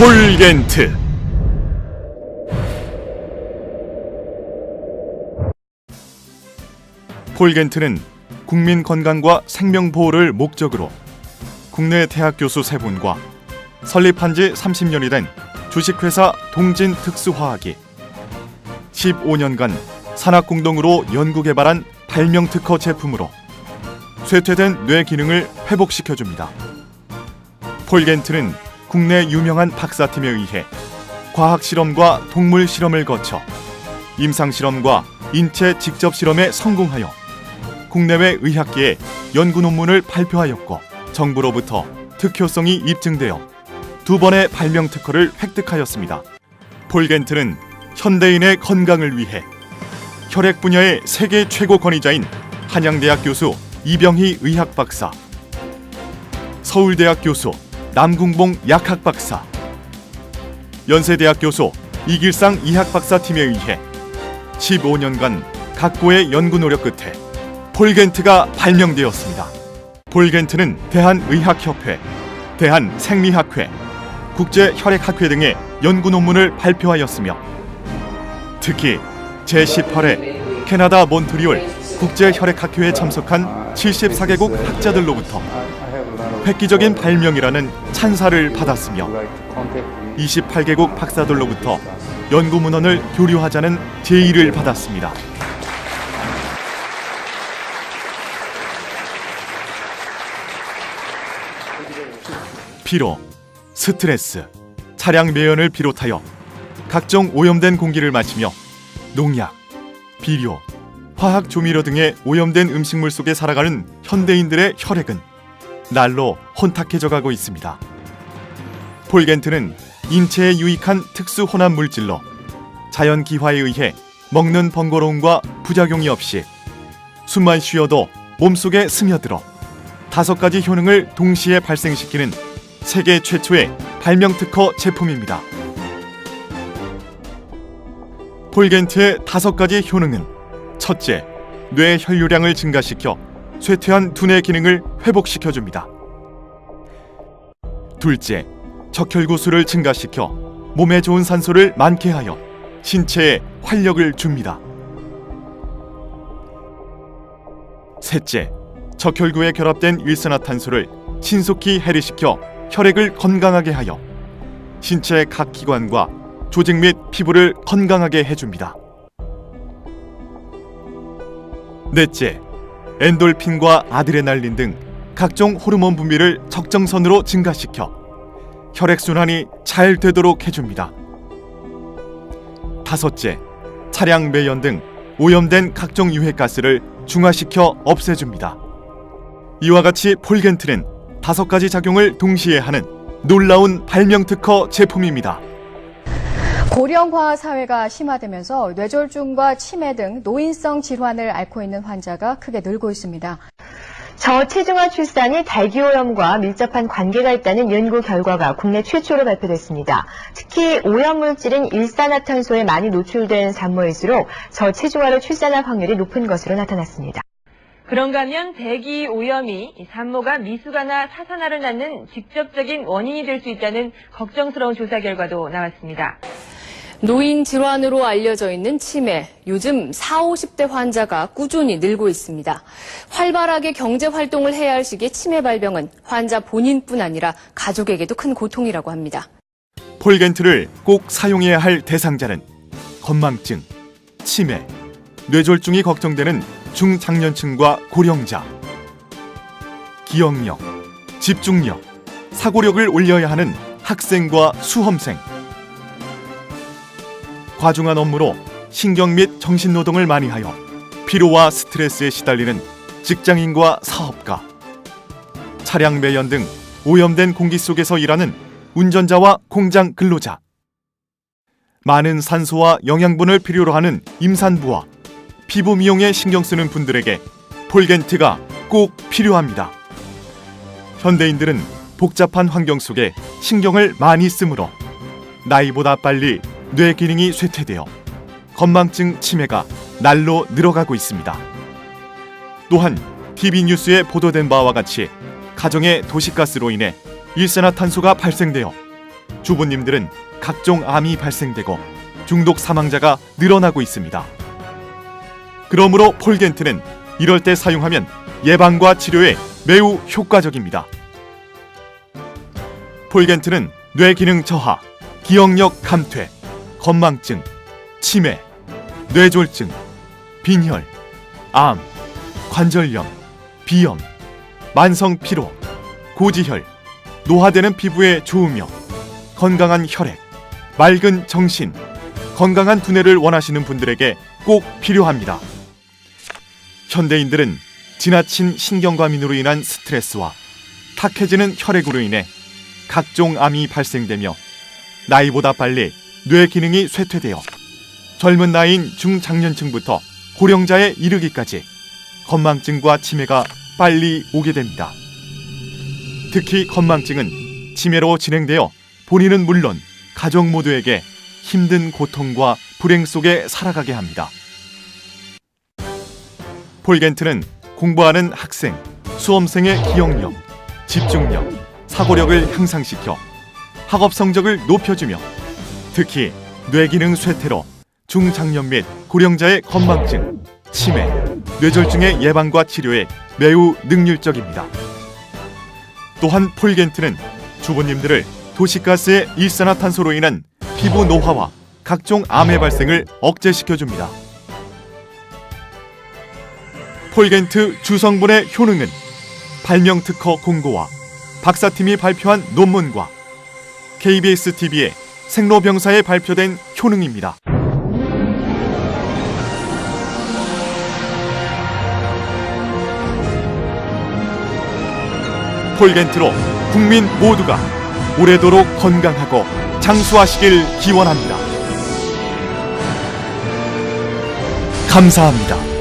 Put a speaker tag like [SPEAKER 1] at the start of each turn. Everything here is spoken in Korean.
[SPEAKER 1] 폴겐트. 폴겐트는 국민 건강과 생명 보호를 목적으로 국내 대학 교수 3분과 설립한 지 30년이 된 주식회사 동진특수화학이 15년간 산학공동으로 연구개발한 발명특허 제품으로 쇠퇴된 뇌 기능을 회복시켜줍니다. 폴겐트는 국내 유명한 박사팀에 의해 과학실험과 동물실험을 거쳐 임상실험과 인체 직접실험에 성공하여 국내외 의학계에 연구 논문을 발표하였고 정부로부터 특효성이 입증되어 2번의 발명 특허를 획득하였습니다. 폴겐트는 현대인의 건강을 위해 혈액 분야의 세계 최고 권위자인 한양대학 교수 이병희 의학박사, 서울대학 교수 남궁봉 약학박사, 연세대학 교수 이길상 이학박사 팀에 의해 15년간 각고의 연구 노력 끝에 폴겐트가 발명되었습니다. 폴겐트는 대한의학협회, 대한생리학회, 국제혈액학회 등의 연구 논문을 발표하였으며 특히 제18회 캐나다 몬트리올 국제혈액학회에 참석한 74개국 학자들로부터 획기적인 발명이라는 찬사를 받았으며 28개국 박사들로부터 연구 문헌을 교류하자는 제의를 받았습니다. 피로, 스트레스, 차량 매연을 비롯하여 각종 오염된 공기를 마시며 농약, 비료, 화학 조미료 등의 오염된 음식물 속에 살아가는 현대인들의 혈액은 날로 혼탁해져 가고 있습니다. 폴겐트는 인체에 유익한 특수 혼합 물질로 자연 기화에 의해 먹는 번거로움과 부작용이 없이 숨만 쉬어도 몸속에 스며들어 5가지 효능을 동시에 발생시키는 세계 최초의 발명특허 제품입니다. 폴겐트의 5가지 효능은 첫째, 뇌 혈류량을 증가시켜 쇠퇴한 두뇌 기능을 회복시켜줍니다. 둘째, 적혈구수를 증가시켜 몸에 좋은 산소를 많게 하여 신체에 활력을 줍니다. 셋째, 적혈구에 결합된 일산화탄소를 신속히 해리시켜 혈액을 건강하게 하여 신체의 각 기관과 조직 및 피부를 건강하게 해줍니다. 넷째, 엔돌핀과 아드레날린 등 각종 호르몬 분비를 적정선으로 증가시켜 혈액순환이 잘 되도록 해줍니다. 다섯째, 차량 매연 등 오염된 각종 유해가스를 중화시켜 없애줍니다. 이와 같이 폴겐트는 5가지 작용을 동시에 하는 놀라운 발명특허 제품입니다.
[SPEAKER 2] 고령화 사회가 심화되면서 뇌졸중과 치매 등 노인성 질환을 앓고 있는 환자가 크게 늘고 있습니다.
[SPEAKER 3] 저체중아 출산이 대기오염과 밀접한 관계가 있다는 연구 결과가 국내 최초로 발표됐습니다. 특히 오염물질인 일산화탄소에 많이 노출된 산모일수록 저체중아로 출산할 확률이 높은 것으로 나타났습니다.
[SPEAKER 4] 그런가 하면 대기오염이 산모가 미숙아나 사산아를 낳는 직접적인 원인이 될 수 있다는 걱정스러운 조사 결과도 나왔습니다.
[SPEAKER 5] 노인 질환으로 알려져 있는 치매, 요즘 40, 50대 환자가 꾸준히 늘고 있습니다. 활발하게 경제 활동을 해야 할 시기에 치매 발병은 환자 본인뿐 아니라 가족에게도 큰 고통이라고 합니다.
[SPEAKER 1] 폴겐트를 꼭 사용해야 할 대상자는 건망증, 치매, 뇌졸중이 걱정되는 중장년층과 고령자, 기억력, 집중력, 사고력을 올려야 하는 학생과 수험생, 과중한 업무로 신경 및 정신노동을 많이 하여 피로와 스트레스에 시달리는 직장인과 사업가, 차량 매연 등 오염된 공기 속에서 일하는 운전자와 공장 근로자, 많은 산소와 영양분을 필요로 하는 임산부와 피부 미용에 신경 쓰는 분들에게 폴겐트가 꼭 필요합니다. 현대인들은 복잡한 환경 속에 신경을 많이 쓰므로 나이보다 빨리 뇌 기능이 쇠퇴되어 건망증 치매가 날로 늘어가고 있습니다. 또한 TV 뉴스에 보도된 바와 같이 가정의 도시가스로 인해 일산화탄소가 발생되어 주부님들은 각종 암이 발생되고 중독 사망자가 늘어나고 있습니다. 그러므로 폴겐트는 이럴 때 사용하면 예방과 치료에 매우 효과적입니다. 폴겐트는 뇌기능 저하, 기억력 감퇴, 건망증, 치매, 뇌졸중, 빈혈, 암, 관절염, 비염, 만성 피로, 고지혈, 노화되는 피부에 좋으며 건강한 혈액, 맑은 정신, 건강한 두뇌를 원하시는 분들에게 꼭 필요합니다. 현대인들은 지나친 신경과민으로 인한 스트레스와 탁해지는 혈액으로 인해 각종 암이 발생되며 나이보다 빨리 뇌 기능이 쇠퇴되어 젊은 나이인 중장년층부터 고령자에 이르기까지 건망증과 치매가 빨리 오게 됩니다. 특히 건망증은 치매로 진행되어 본인은 물론 가족 모두에게 힘든 고통과 불행 속에 살아가게 합니다. 폴겐트는 공부하는 학생, 수험생의 기억력, 집중력, 사고력을 향상시켜 학업 성적을 높여주며 특히 뇌기능 쇠퇴로 중장년 및 고령자의 건망증, 치매, 뇌졸중의 예방과 치료에 매우 능률적입니다. 또한 폴겐트는 주부님들을 도시가스의 일산화탄소로 인한 피부 노화와 각종 암의 발생을 억제시켜줍니다. 폴겐트 주성분의 효능은 발명특허 공고와 박사팀이 발표한 논문과 KBS TV의 생로병사에 발표된 효능입니다. 폴겐트로 국민 모두가 오래도록 건강하고 장수하시길 기원합니다. 감사합니다.